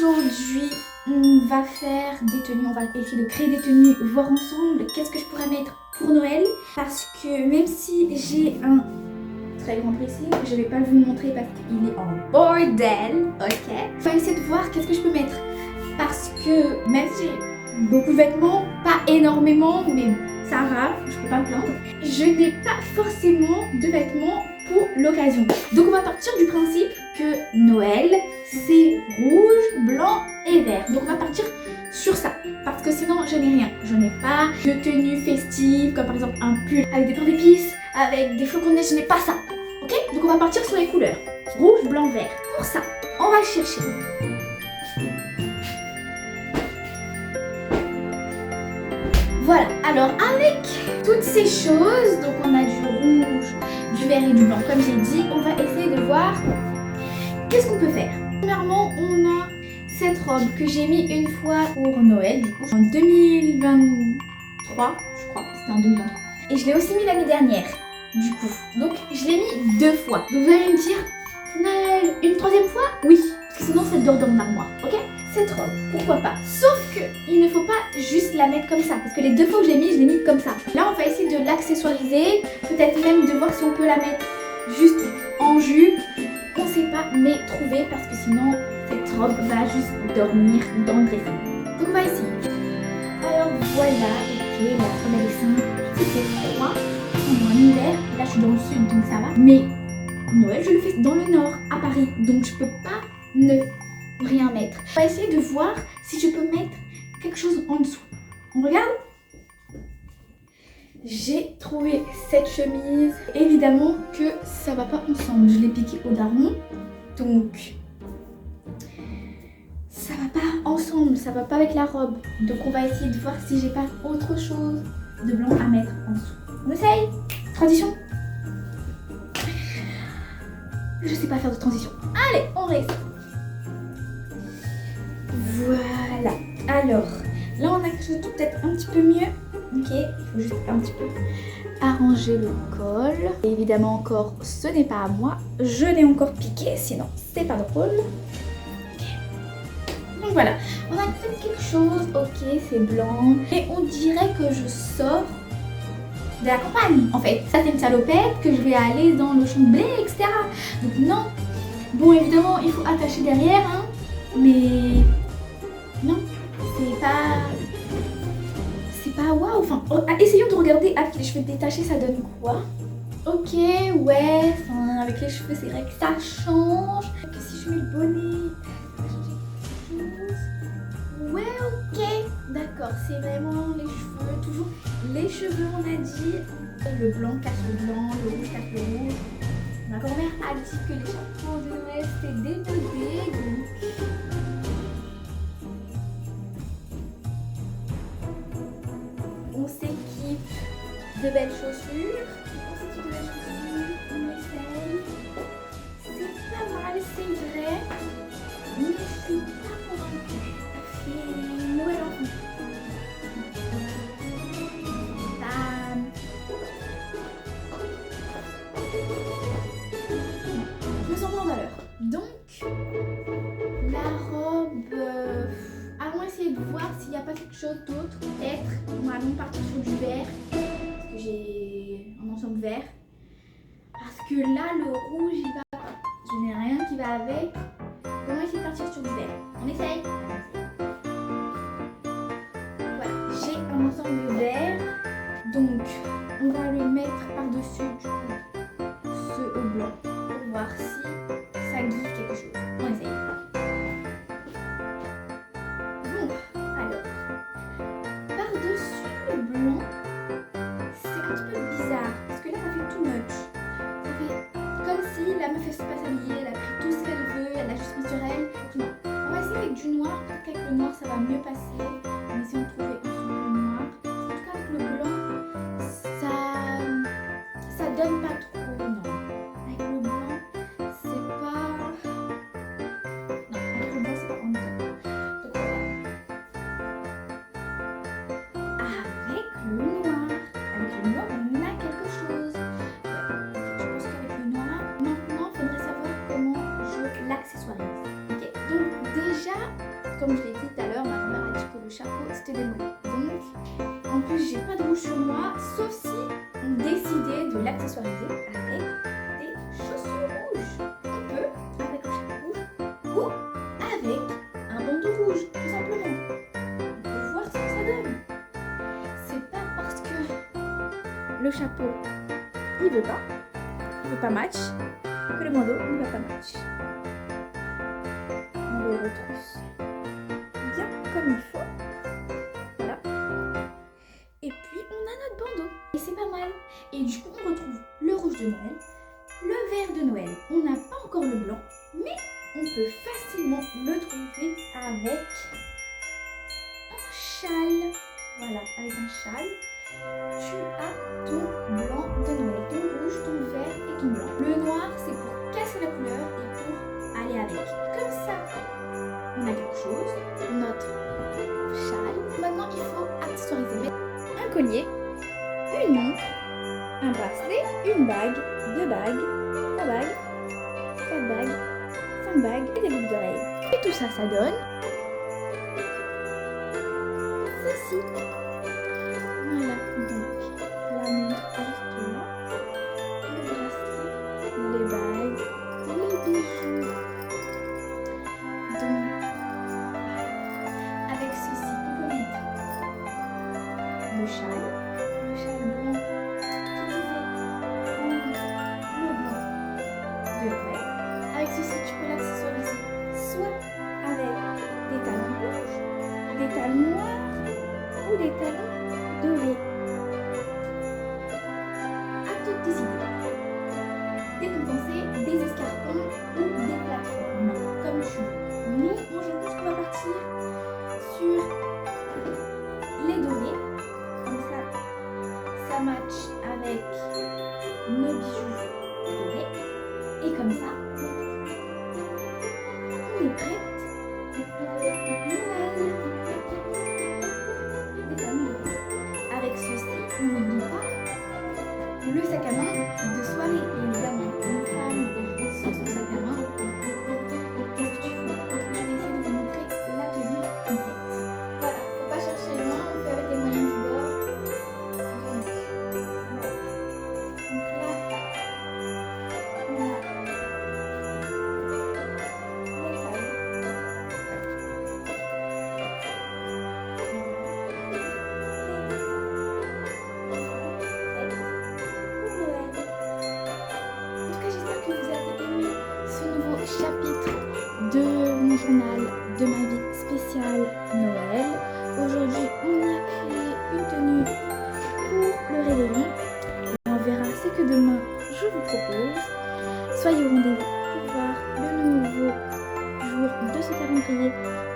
Aujourd'hui, on va faire des tenues, on va essayer de créer des tenues, voir ensemble qu'est-ce que je pourrais mettre pour Noël. Parce que même si j'ai un très grand pressing, je vais pas vous le montrer parce qu'il est en bordel, ok. On va essayer de voir qu'est-ce que je peux mettre. Parce que même si j'ai beaucoup de vêtements, pas énormément, mais ça va, je peux pas me plaindre, je n'ai pas forcément de vêtements pour l'occasion. Donc on va partir du principe que Noël, c'est rouge, blanc et vert. Donc on va partir sur ça, parce que sinon je n'ai rien. Je n'ai pas de tenue festive, comme par exemple un pull avec des pains d'épices, avec des flocons de neige, je n'ai pas ça. Ok? Donc on va partir sur les couleurs. Rouge, blanc, vert. Pour ça, on va chercher. Voilà, alors avec toutes ces choses, donc on a du rouge, du vert et du blanc, comme j'ai dit, on va essayer de voir qu'est-ce qu'on peut faire. Premièrement, on a cette robe que j'ai mis une fois pour Noël, du coup, en 2023, je crois, c'était en 2023. Et je l'ai aussi mis l'année dernière, du coup. Donc, je l'ai mis 2 fois. Donc, vous allez me dire, Naël, une 3e fois? Oui, parce que sinon, ça dort dans mon armoire, ok? Cette robe, pourquoi pas? Sauf que il ne faut pas juste la mettre comme ça, parce que les 2 fois que je l'ai mis comme ça. Là, on va essayer de l'accessoiriser, peut-être même de voir si on peut la mettre juste en jupe. On sait pas, mais trouver, parce que sinon, cette robe va juste dormir dans le dressing. Donc, on va essayer. Alors voilà, ok, la robe elle est simple. C'était froid, on est en hiver. Là, je suis dans le sud, donc ça va. Mais Noël, je le fais dans le nord, à Paris, donc je peux pas ne rien mettre. On va essayer de voir si je peux mettre quelque chose en dessous. On regarde? J'ai trouvé cette chemise. Évidemment que ça va pas ensemble. Je l'ai piquée au daron. Donc ça va pas ensemble. Ça va pas avec la robe. Donc on va essayer de voir si j'ai pas autre chose de blanc à mettre en dessous. On essaye? Transition? Je sais pas faire de transition. Allez, on reste. Voilà. Alors, là on a quelque chose de peut-être un petit peu mieux. Ok, il faut juste un petit peu arranger le col. Et évidemment encore, ce n'est pas à moi. Je l'ai encore piqué, sinon c'est pas drôle. Okay. Donc voilà, on a peut-être quelque chose. Ok, c'est blanc. Et on dirait que je sors de la campagne, en fait. Ça, c'est une salopette que je vais aller dans le champ de blé, etc. Donc non. Bon, évidemment, il faut attacher derrière, hein. Mais non, c'est pas waouh. Enfin, essayons de regarder avec les cheveux détachés, ça donne quoi? Ok, ouais, enfin, avec les cheveux, c'est vrai que ça change. Que si je mets le bonnet, ça va changer quelque chose. Ouais, ok, d'accord, c'est vraiment les cheveux, toujours les cheveux, on a dit. Le blanc cache le blanc, le rouge cache le rouge. Ma grand-mère a dit que les chapeaux de Noël c'était démodé, donc on s'équipe de belles chaussures. On s'équipe de belles chaussures, on essaye. C'est pas mal, c'est vrai, mais je suis pas convaincue. C'est Noël en fond. Je me sens pas en valeur. Donc, la robe, allons essayer de voir s'il n'y a pas quelque chose d'autre. Peut-être, on va allons partir sur du vert, parce que j'ai un ensemble vert. Parce que là, le rouge, il va pas. Je n'ai rien qui va avec. On va essayer de partir sur du vert. On essaye. Voilà, j'ai un ensemble vert. Donc, on va le mettre par-dessus du coup ce au blanc pour voir si ça guide quelque chose. On essaye. Bon, alors, par-dessus le blanc, c'est un petit peu bizarre parce que là, ça fait too much. Ça fait comme si la meuf elle sait pas s'habiller, elle a pris tout ce qu'elle veut, elle l'a juste mis sur elle. Non, on va essayer avec du noir. Peut-être qu'avec le noir, ça va mieux passer. On va essayer de trouver un peu noir. En tout cas, avec le blanc, ça donne pas trop, non. Avec le blanc, c'est pas... Non, avec le blanc, c'est pas en même temps. Donc voilà. Avec le noir, on a quelque chose. Ouais, je pense qu'avec le noir, maintenant, il faudrait savoir comment je l'accessoirise. Ok, donc déjà, Déjà, comme je l'ai dit tout à l'heure, ma grand-mère a dit que le chapeau c'était démodé. Donc, en plus, j'ai pas de rouge sur moi, sauf si on décidait de l'accessoiriser avec des chaussures rouges. On peut avec le chapeau ou avec un bandeau rouge, tout simplement. On peut voir ce que ça donne. C'est pas parce que le chapeau il veut pas match, que le bandeau ne va pas match. On le retrousse bien comme il faut. Voilà. Et puis on a notre bandeau. Et c'est pas mal. Et du coup on retrouve le rouge de Noël, le vert de Noël. On n'a pas encore le blanc, mais on peut facilement le trouver avec un châle. Voilà, avec un châle. Tu as ton blanc de Noël, ton rouge, ton vert et ton blanc. Le noir, c'est pour casser la couleur et pour aller avec. Comme ça, on a quelque chose, notre châle. Maintenant, il faut accessoiriser un collier, une montre, un bracelet, une bague, 2 bagues, 3 bagues, 4 bagues, 5 bagues et des boucles d'oreilles. Et tout ça, ça donne ceci. Voilà, donc la montre juste là, le bracelet, les bagues, les bijoux. Donc, avec ceci, on peut mettre le châle blanc utilisé le blanc de Noël. Avec ceci, tu peux l'accessoiriser soit avec des talons rouges, des talons noirs ou des talons dorés. À toutes tes idées. Décompenser des escarpins ou des plateformes, comme tu veux. Nous, moi je pense qu'on va partir sur les dorés. Comme ça match avec nos bijoux dorés. Et comme ça, on est prête pour Noël. Avec ceci, on n'oublie pas le sac à main de soirée. Évidemment, une femme sans son sac à main, qu'est-ce que tu fais? Je vais essayer de vous montrer la tenue complète. Voilà, faut pas chercher loin, on fait avec les moyens du bord. Donc là, on a les tailles. Chapitre de mon journal de ma vie spéciale Noël. Aujourd'hui, on a créé une tenue pour le réveillon. Et on verra ce que demain je vous propose. Soyez au rendez-vous pour voir le nouveau jour de ce calendrier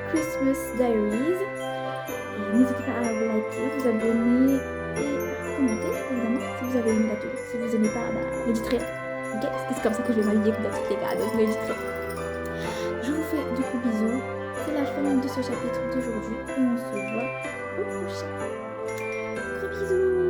Christmas Diaries. Et n'hésitez pas à vous liker, vous abonner et à commenter évidemment si vous avez aimé la tenue. Si vous n'aimez pas, le dites rien. Ok, parce que c'est comme ça que je vais m'habiller comme d'habitude les gars, donc n'hésitez pas. Je vous fais de gros bisous. C'est la fin de ce chapitre d'aujourd'hui et on se voit au prochain. Gros bisous.